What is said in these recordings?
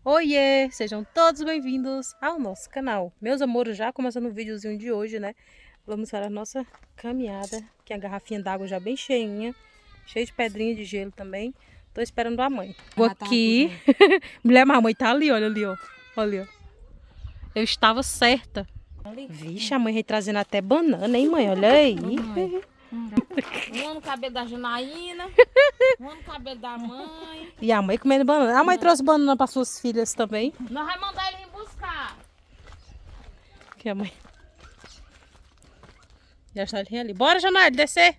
Oiê, sejam todos bem-vindos ao nosso canal. Meus amores, já começando o videozinho de hoje, né? Vamos para a nossa caminhada, que a garrafinha d'água já bem cheinha, cheia de pedrinha de gelo também. Tô esperando a mãe. Vou aqui. Mulher, mas a mãe tá ali, olha ali, ó. Olha ali, ó. Eu estava certa. Vixe, a mãe vai trazendo até banana, hein, mãe? Olha aí. Um no cabelo da Janaína, um no cabelo da mãe. E a mãe comendo banana. A mãe trouxe banana para suas filhas também. Nós vamos mandar ele vir buscar. Aqui a mãe. Já está ali. Bora, Janaína, descer.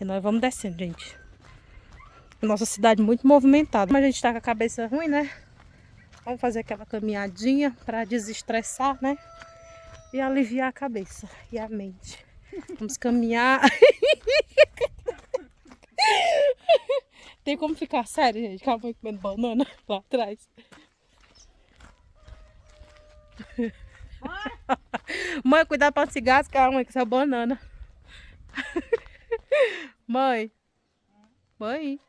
E nós vamos descendo, gente. Nossa cidade muito movimentada. Mas a gente tá com a cabeça ruim, né? Vamos fazer aquela caminhadinha para desestressar, né? E aliviar a cabeça e a mente. Vamos caminhar. Tem como ficar sério, gente? Com a mãe comendo banana lá atrás. Mãe, cuidado para não se gascar, mãe, com essa banana. Mãe. Mãe.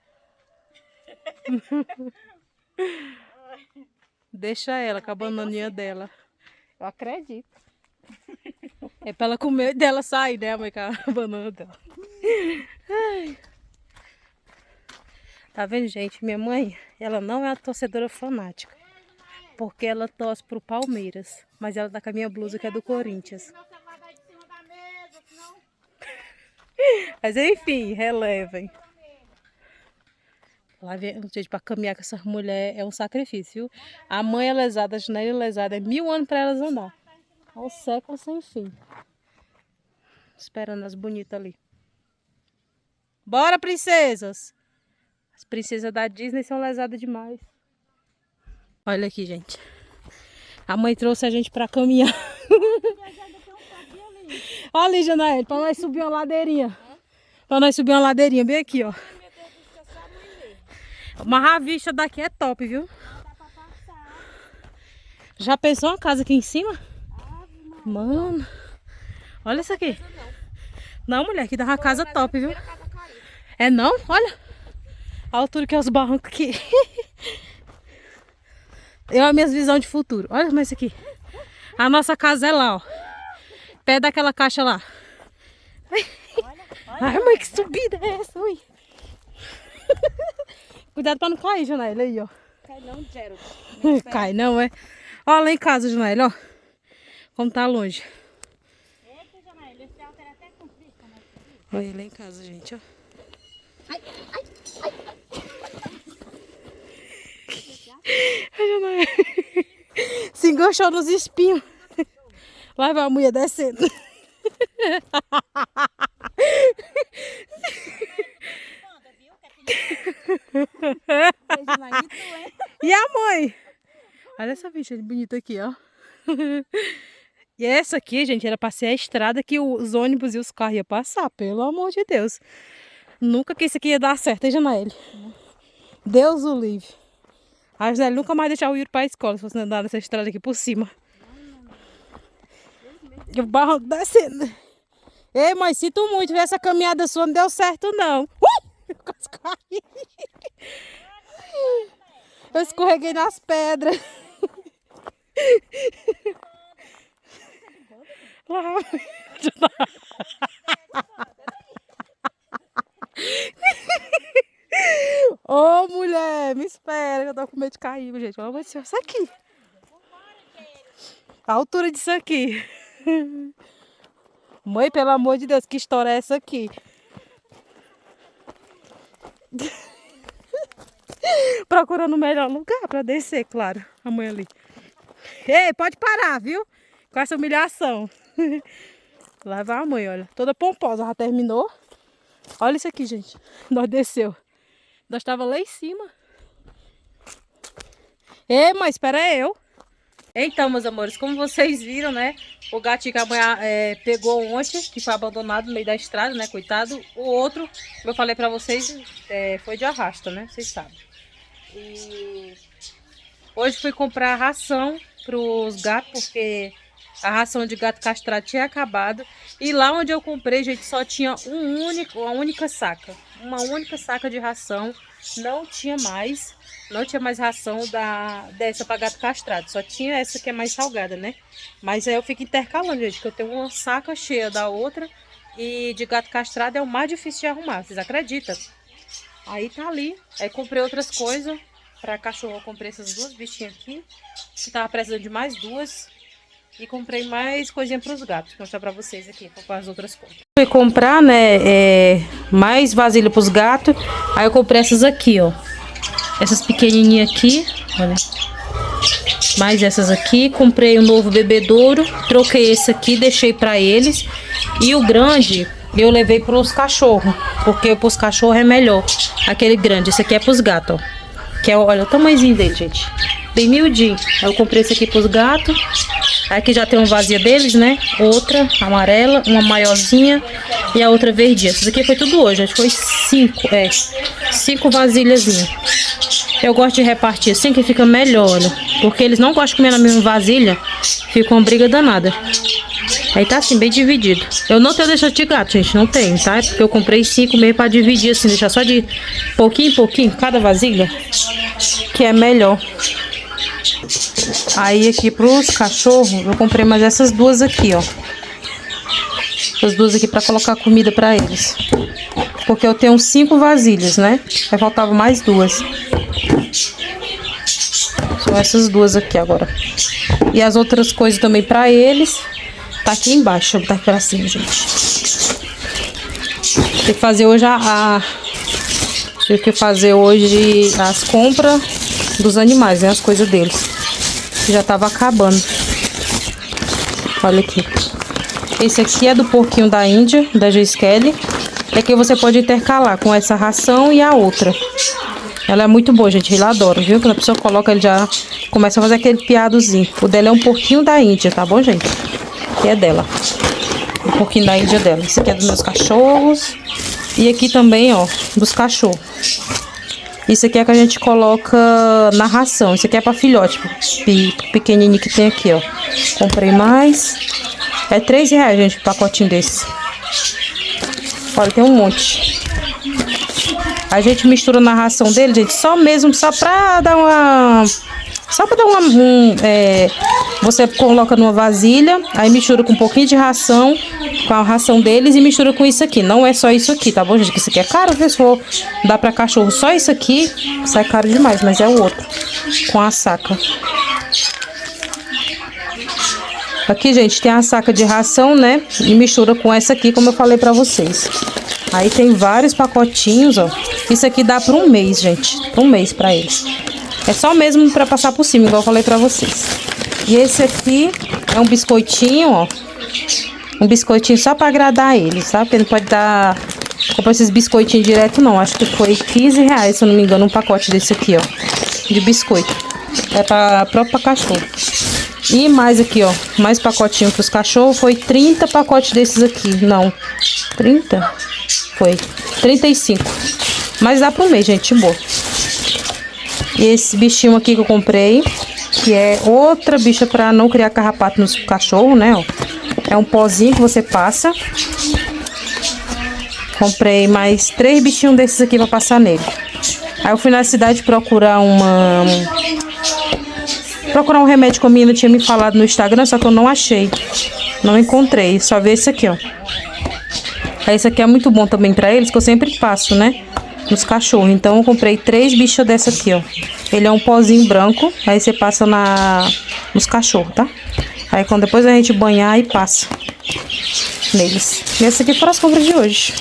Deixa ela com a bananinha dela. Eu acredito. É pra ela comer e dela sair, né, mãe, com a banana dela. Ai. Tá vendo, gente? Minha mãe, ela não é uma torcedora fanática. Porque ela torce pro Palmeiras. Mas ela tá com a minha blusa que é do Corinthians. Mas enfim, relevem. Lá vem, gente, pra caminhar com essas mulheres é um sacrifício, viu? A mãe é lesada, a Janela é lesada. É 1000 anos pra elas andar. É um século sem fim. Esperando as bonitas ali. Bora, princesas! As princesas da Disney são lesadas demais. Olha aqui, gente. A mãe trouxe a gente pra caminhar. Olha ali, Janaína, pra nós subir uma ladeirinha. Pra nós subir uma ladeirinha bem aqui, ó. Mas a vista daqui é top, viu? Já pensou uma casa aqui em cima? Mano, olha isso aqui. Não, mulher, aqui dá uma casa top, viu? É não? Olha a altura que é os barrancos aqui. Eu a minhas visões de futuro. Olha mais isso aqui. A nossa casa é lá, ó. Pé daquela caixa lá. Ai, mãe, que subida é essa, ui? Cuidado pra não cair, Janaína, aí, ó. Cai não, Gerald. Cai não, é? Olha lá em casa, Janaína, ó. Como tá longe. Eita, Janaína, esse alto era até comprido. Olha lá em casa, gente, ó. Ai, ai, ai. A Janaína se enganchou nos espinhos. Lá vai a mulher descendo. E a mãe? Olha essa bicha bonita aqui, ó. E essa aqui, gente, era pra ser a estrada que os ônibus e os carros iam passar, pelo amor de Deus. Nunca que isso aqui ia dar certo, hein, Janaína? Deus o livre. A Janaína nunca mais deixava o Yuri pra escola se fosse andar nessa estrada aqui por cima. E o barranco descendo. Ei, mãe, sinto muito ver essa caminhada sua, não deu certo, não. Eu quase caí. Eu escorreguei nas pedras. Lá. Ô, mulher, me espera, que eu tô com medo de cair, gente. Olha isso aqui. A altura disso aqui. Mãe, pelo amor de Deus, que história é essa aqui? Procurando o melhor lugar pra descer, claro. A mãe ali. Ei, pode parar, viu? Com essa humilhação. Lá vai a mãe, olha. Toda pomposa, já terminou. Olha isso aqui, gente. Nós desceu. Nós estava lá em cima. Ei, mãe, espera eu. Então, meus amores, como vocês viram, né? O gatinho que a mãe pegou ontem, que foi abandonado no meio da estrada, né? Coitado. O outro, como eu falei pra vocês, foi de arrasta, né? Vocês sabem. E hoje fui comprar ração pros gatos, porque a ração de gato castrado tinha acabado. E lá onde eu comprei, gente, só tinha uma única saca. Uma única saca de ração não tinha mais ração dessa para gato castrado. Só tinha essa que é mais salgada, né? Mas aí eu fico intercalando, gente, que eu tenho uma saca cheia da outra. E de gato castrado é o mais difícil de arrumar, vocês acreditam? Aí tá ali. Aí comprei outras coisas. Pra cachorro eu comprei essas duas bichinhas aqui. Que tava precisando de mais duas. E comprei mais coisinha pros gatos. Vou mostrar pra vocês aqui, com as outras coisas. Fui comprar, né, mais vasilha pros gatos. Aí eu comprei essas aqui, ó. Essas pequenininhas aqui, olha. Mais essas aqui. Comprei um novo bebedouro. Troquei esse aqui, deixei pra eles. E o grande eu levei pros cachorros. Porque pros cachorros é melhor. Aquele grande, esse aqui é pros gatos, ó. Que é, olha o tamanhozinho dele, gente. Bem miudinho. Aí eu comprei esse aqui pros gatos. Aqui já tem uma vazia deles, né? Outra amarela, uma maiorzinha e a outra verdinha. Essas aqui foi tudo hoje, acho que foi 5 vasilhazinhas. Eu gosto de repartir assim que fica melhor, olha. Porque eles não gostam de comer na mesma vasilha. Fica uma briga danada. Aí tá assim, bem dividido. Eu não tenho deixado de gato, gente, não tem, tá? É porque eu comprei 5 meio pra dividir assim, deixar só de pouquinho em pouquinho, cada vasilha. Que é melhor. Aí aqui pros cachorros, eu comprei mais essas duas aqui, ó. Essas duas aqui pra colocar comida pra eles. Porque eu tenho 5 vasilhas, né? Aí faltavam mais duas. São essas duas aqui agora. E as outras coisas também pra eles. Tá aqui embaixo, vou botar aqui pra cima, gente. Tem que fazer hoje Tive que fazer hoje as compras dos animais, né? As coisas deles. Já tava acabando. Olha aqui. Esse aqui é do porquinho da Índia, da Gisele. E aqui você pode intercalar com essa ração e a outra. Ela é muito boa, gente. Ele adora, viu? Quando a pessoa coloca, ele já começa a fazer aquele piadozinho. O dela é um porquinho da Índia, tá bom, gente? Que é dela. Um pouquinho da Índia dela. Esse aqui é dos meus cachorros. E aqui também, ó, dos cachorros. Isso aqui é que a gente coloca na ração. Isso aqui é pra filhote, pequenininho que tem aqui, ó. Comprei mais. É R$3, gente, um pacotinho desse. Olha, tem um monte. A gente mistura na ração dele, gente, só pra dar uma... você coloca numa vasilha, aí mistura com um pouquinho de ração, com a ração deles e mistura com isso aqui. Não é só isso aqui, tá bom, gente? Isso aqui é caro, se for dar pra cachorro só isso aqui, sai caro demais, mas é o outro, com a saca. Aqui, gente, tem a saca de ração, né? E mistura com essa aqui, como eu falei pra vocês. Aí tem vários pacotinhos, ó. Isso aqui dá pra um mês, gente. Um mês pra eles. É só mesmo pra passar por cima, igual eu falei pra vocês. E esse aqui é um biscoitinho, ó. Um biscoitinho só pra agradar eles, tá? Porque não pode dar... comprar esses biscoitinhos direto, não. Acho que foi R$15, se eu não me engano, um pacote desse aqui, ó. De biscoito. É próprio pra cachorro. E mais aqui, ó. Mais pacotinho pros cachorros. Foi 30 pacotes desses aqui. Não. 30? Foi. 35. Mas dá pra um mês, gente. Boa. E esse bichinho aqui que eu comprei, que é outra bicha pra não criar carrapato nos cachorros, né, ó. É um pozinho que você passa. Comprei mais 3 bichinhos desses aqui pra passar nele. Aí eu fui na cidade procurar um remédio que a menina tinha me falado no Instagram, só que eu não achei. Não encontrei, só vi esse aqui, ó. Aí esse aqui é muito bom também pra eles, que eu sempre passo, né? Nos cachorros. Então eu comprei 3 bichas dessa aqui, ó. Ele é um pozinho branco. Aí você passa nos cachorros, tá? Aí quando depois a gente banhar e passa neles. E essa aqui foram as compras de hoje.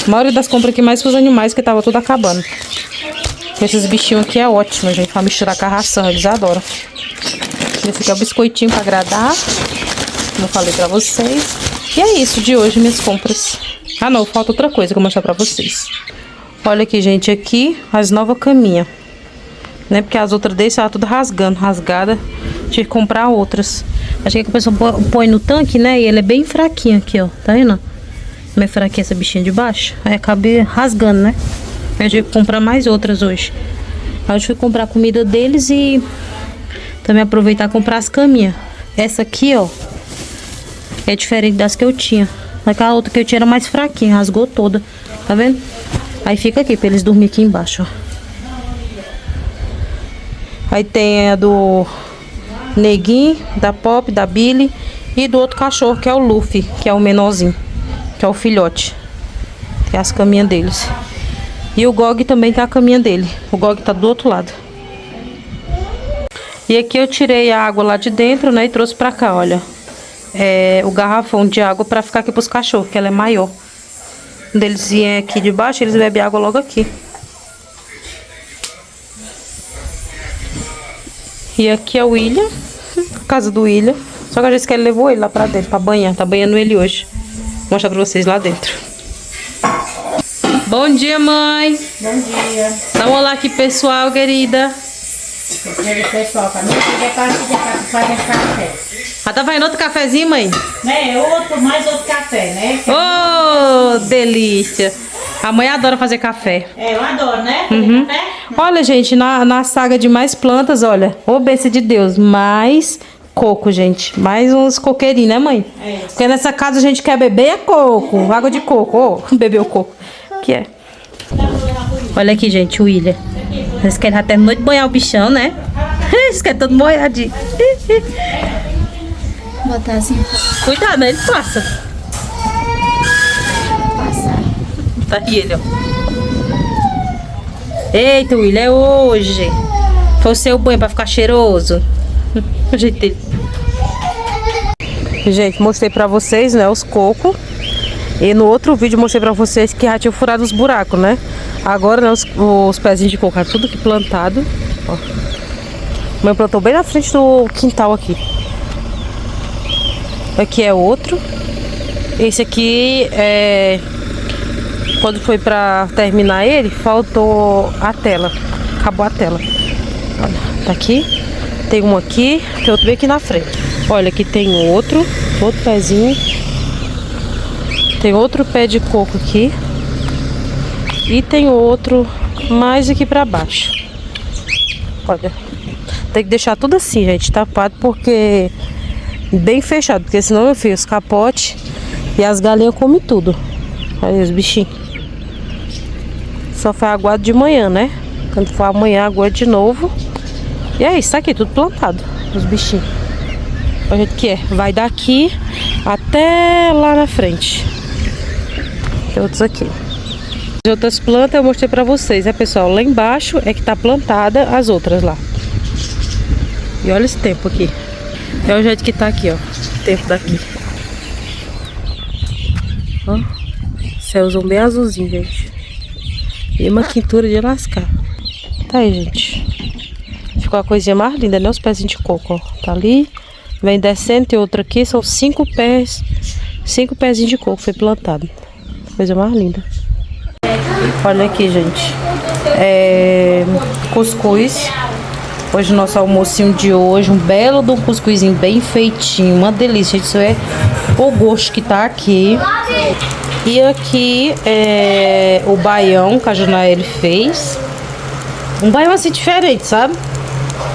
A maioria das compras aqui mais pros animais, que tava tudo acabando. Esses bichinhos aqui é ótimo, gente, pra misturar com a ração. Eles adoram. Esse aqui é o biscoitinho pra agradar, como eu falei pra vocês. E é isso de hoje, minhas compras. Ah, não, falta outra coisa que eu vou mostrar pra vocês. Olha aqui, gente, aqui as novas caminhas, né? Porque as outras desse estavam tudo rasgada. Tive que comprar outras. Acho que a pessoa põe no tanque, né? E ele é bem fraquinho aqui, ó. Tá vendo? Como é fraquinha essa bichinha de baixo. Aí acabei rasgando, né? Eu tive que comprar mais outras hoje. Aí eu fui comprar a comida deles e também aproveitar e comprar as caminhas. Essa aqui, ó, é diferente das que eu tinha. Aquela outra que eu tinha era mais fraquinha, rasgou toda. Tá vendo? Aí fica aqui pra eles dormirem aqui embaixo, ó. Aí tem a do Neguinho, da Pop, da Billy e do outro cachorro, que é o Luffy, que é o menorzinho, que é o filhote. Tem as caminhas deles. E o Gog também tem a caminha dele. O Gog tá do outro lado. E aqui eu tirei a água lá de dentro, né, e trouxe pra cá, olha. O garrafão de água pra ficar aqui pros cachorros, que ela é maior. Quando eles vêm aqui de baixo, eles bebem água logo aqui. E aqui é o William, a casa do William. Só que a gente levou ele lá pra dentro pra banhar. Tá banhando ele hoje. Vou mostrar pra vocês lá dentro. Bom dia, mãe. Bom dia. Dá um olá aqui, pessoal, querida. Pessoal, pra mim, para fazer café. Ah, tá fazendo outro cafezinho, mãe? Mais outro café, né? Oh, delícia. A mãe adora fazer café. Eu adoro, né? Fazer café. Olha, gente, na saga de mais plantas, olha. Ô, bênção de Deus, mais coco, gente. Mais uns coqueirinhos, né, mãe? Porque nessa casa a gente quer beber é coco. Água de coco. Ô, beber o coco. Que é? Olha aqui, gente, o William. Eles querem já terminou de banhar o bichão, né? Eles querem todo molhadinho. Botar assim. Cuidado, né? Ele passa. Tá aí ele, ó. Eita, William, é hoje. Foi o seu banho pra ficar cheiroso. O jeito dele. Gente, mostrei pra vocês, né, os cocos. E no outro vídeo mostrei pra vocês que já tinha furado os buracos, né? Agora, né, os pezinhos de coco, tudo aqui plantado. Ó. Mãe plantou bem na frente do quintal aqui. Aqui é outro. Esse aqui é... Quando foi pra terminar ele, faltou a tela. Acabou a tela. Olha, tá aqui. Tem um aqui, tem outro bem aqui na frente. Olha, aqui tem outro pezinho. Tem outro pé de coco aqui. E tem outro mais aqui pra baixo. Olha. Tem que deixar tudo assim, gente, tapado, porque... Bem fechado, porque senão, meu filho, os capotes e as galinhas comem tudo. Olha os bichinhos. Só foi aguado de manhã, né? Quando for amanhã, aguado de novo. E é isso, tá aqui, tudo plantado. Os bichinhos. Olha o jeito que é. Vai daqui até lá na frente. Tem outros aqui. As outras plantas eu mostrei pra vocês, né, pessoal? Lá embaixo é que tá plantada as outras lá. E olha esse tempo aqui. É o jeito que tá aqui, ó. O tempo daqui. Ó. Céuzão bem azulzinho, gente. E uma quintura de lascar. Tá aí, gente. Ficou a coisinha mais linda, né? Os pezinhos de coco, ó. Tá ali. Vem descendo, tem outro aqui. São 5 pés. 5 pezinhos de coco foi plantado. Coisa mais linda. Olha aqui, gente. Cuscuz. Hoje o nosso almocinho de hoje, um belo de um cuscuzinho bem feitinho, uma delícia. Isso é o gosto que tá aqui. E aqui é o baião que a Janaína fez. Um baião assim diferente, sabe?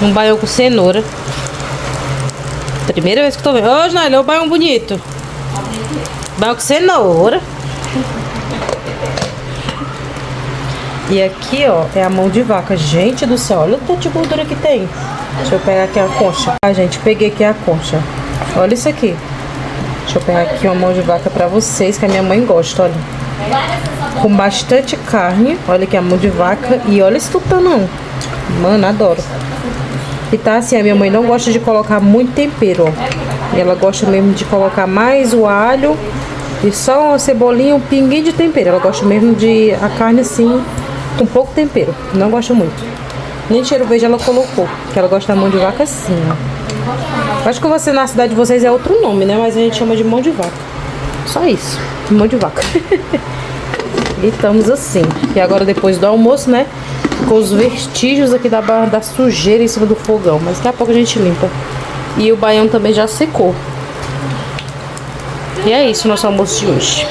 Um baião com cenoura. Primeira vez que tô vendo. Ô, Janaína, é um baião bonito. Baião com cenoura. E aqui, ó, é a mão de vaca. Gente do céu, olha o tanto de gordura que tem. Deixa eu pegar aqui a concha. Ah, gente, peguei aqui a concha. Olha isso aqui. Deixa eu pegar aqui uma mão de vaca pra vocês, que a minha mãe gosta, olha. Com bastante carne. Olha aqui a mão de vaca. E olha esse tutanão. Mano, adoro. E tá assim, a minha mãe não gosta de colocar muito tempero, ó. Ela gosta mesmo de colocar mais o alho e só uma cebolinha, um pinguinho de tempero. Ela gosta mesmo de a carne assim... com pouco tempero, não gosta muito. Nem cheiro verde ela colocou, que ela gosta da mão de vaca assim, ó. Acho que você na cidade de vocês é outro nome, né? Mas a gente chama de mão de vaca. Só isso, mão de vaca. E estamos assim. E agora depois do almoço, né? Com os vestígios aqui da sujeira em cima do fogão. Mas daqui a pouco a gente limpa. E o baião também já secou. E é isso o nosso almoço de hoje.